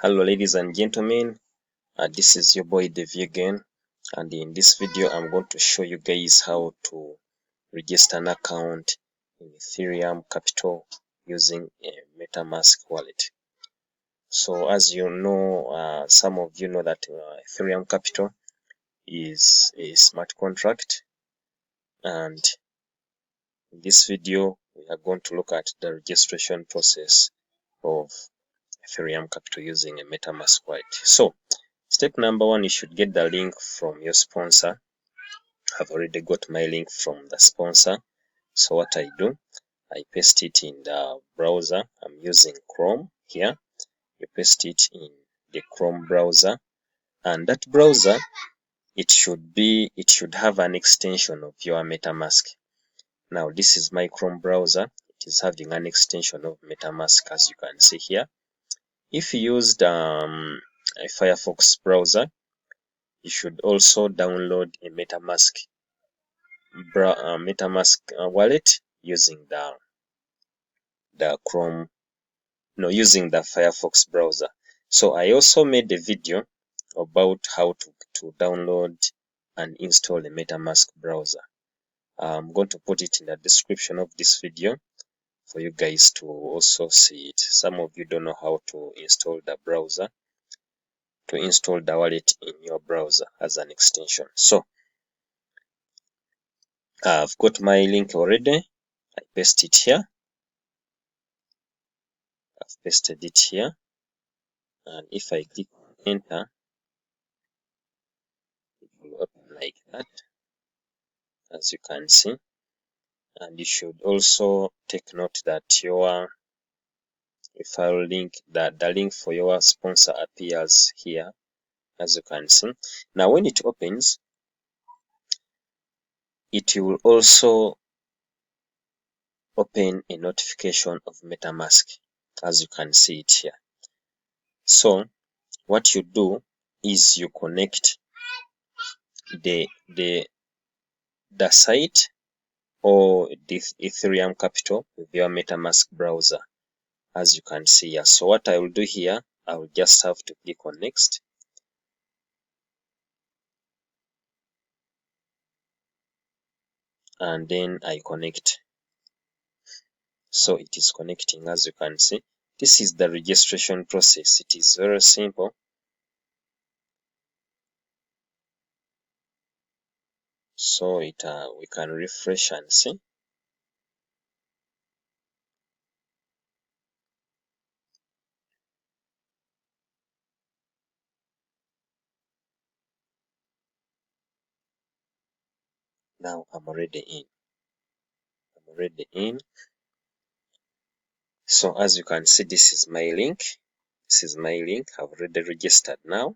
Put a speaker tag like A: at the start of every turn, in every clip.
A: Hello ladies and gentlemen, this is your boy Devi again, and in this video I'm going to show you guys how to register an account in Ethereum Capital using a Metamask wallet. So as you know, some of you know that Ethereum Capital is a smart contract, and in this video we are going to look at the registration process of Ethereum Capital using a Metamask wallet. So step number one, you should get the link from your sponsor. I've already got my link from the sponsor. So what I do, I paste it in the browser. I'm using Chrome here. You paste it in the Chrome browser, and that browser, it should have an extension of your Metamask. Now this is my Chrome browser. It is having an extension of Metamask, as you can see here. If you used a Firefox browser, you should also download a Metamask wallet using using the Firefox browser. So I also made a video about how to download and install a Metamask browser. I'm going to put it in the description of this video for you guys to also see it. Some of you don't know how to install the browser, to install the wallet in your browser as an extension. So I've got my link already. I paste it here. I've pasted it here, and if I click enter, it will open like that, as you can see. And you should also take note that your referral link, that the link for your sponsor appears here, as you can see. Now when it opens, it will also open a notification of MetaMask, as you can see it here. So what you do is you connect the site or the Ethereum Capital with your Metamask browser, as you can see here. So what I will do here, I will just have to click on next. And then I connect. So it is connecting, as you can see. This is the registration process. It is very simple. So we can refresh and see. Now I'm already in. So as you can see, this is my link. I've already registered now.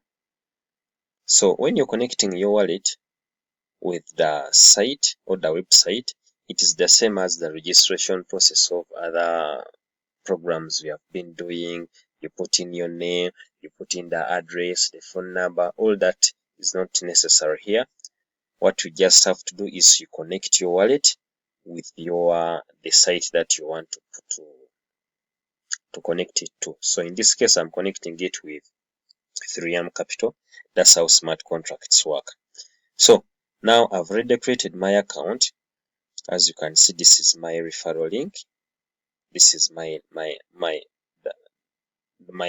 A: So when you're connecting your wallet with the site or the website, it is the same as the registration process of other programs we have been doing. You put in your name, you put in the address, the phone number, all that is not necessary here. What you just have to do is you connect your wallet with the site that you want to connect it to. So in this case, I'm connecting it with Ethereum Capital. That's how smart contracts work. So now I've already created my account. As you can see, this is my referral link. This is my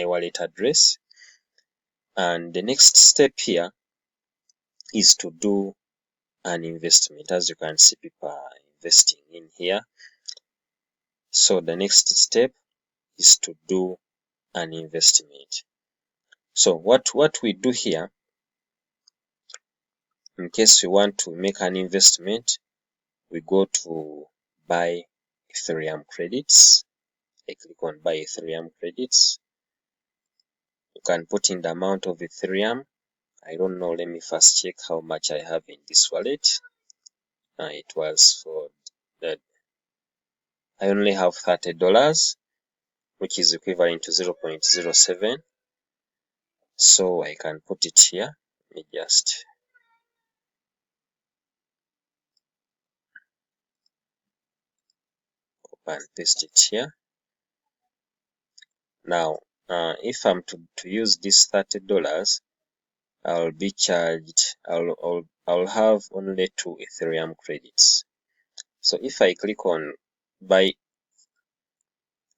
A: wallet address. And the next step here is to do an investment. As you can see, people are investing in here. So the next step is to do an investment. So what we do here, in case we want to make an investment, we go to buy Ethereum credits. I click on buy Ethereum credits. You can put in the amount of Ethereum. I don't know, let me first check how much I have in this wallet. It was for that. I only have $30, which is equivalent to 0.07. So I can put it here. Let me just copy and paste it here. Now if I'm to use this $30, I'll be charged, I'll have only 2 Ethereum credits. So if I click on buy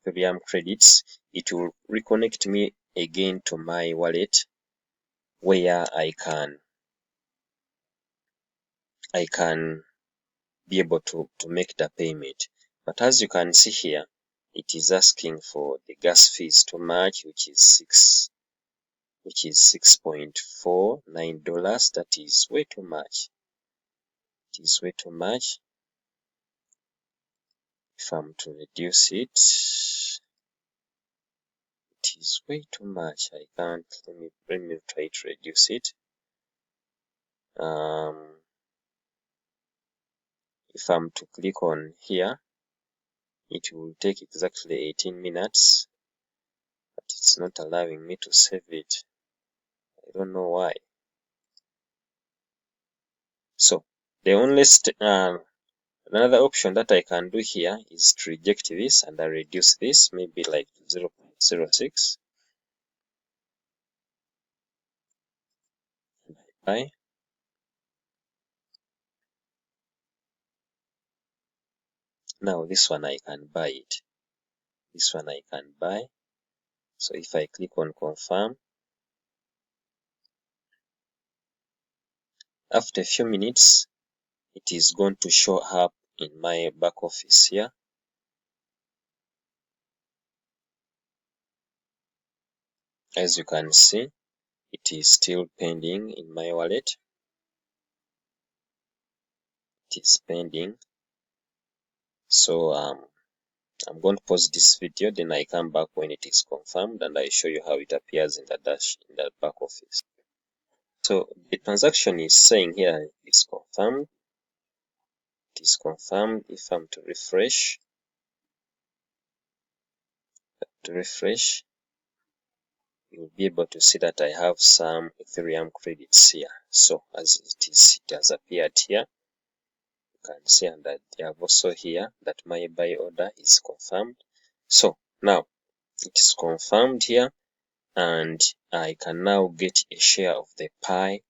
A: Ethereum credits, it will reconnect me again to my wallet where I can be able to make the payment. But as you can see here, it is asking for the gas fees to match, which is $6.49. That is way too much. It is way too much. If I'm to reduce it, it is way too much. I can't. Let me try to reduce it. If I'm to click on here, it will take exactly 18 minutes, but it's not allowing me to save it. I don't know why. So the only another option that I can do here is to reject this and I reduce this, maybe like 0.06. Buy. Now this one I can buy it. This one I can buy. So if I click on confirm, after a few minutes, it is going to show up in my back office here. As you can see, it is still pending in my wallet. It is pending. So I'm going to pause this video, then I come back when it is confirmed and I show you how it appears in the back office. So the transaction is saying here it's confirmed. It is confirmed. If I'm to refresh, you'll be able to see that I have some Ethereum credits here. So as it has appeared here. You can see that they have also here that my buy order is confirmed. So now it is confirmed here, and I can now get a share of the pie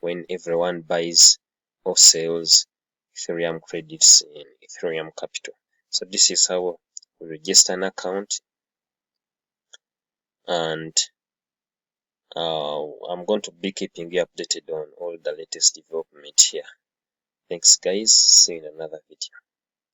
A: when everyone buys or sells Ethereum credits in Ethereum Capital. So this is how we register an account, and I'm going to be keeping you updated on all the latest development here. Thanks guys, see you in another video.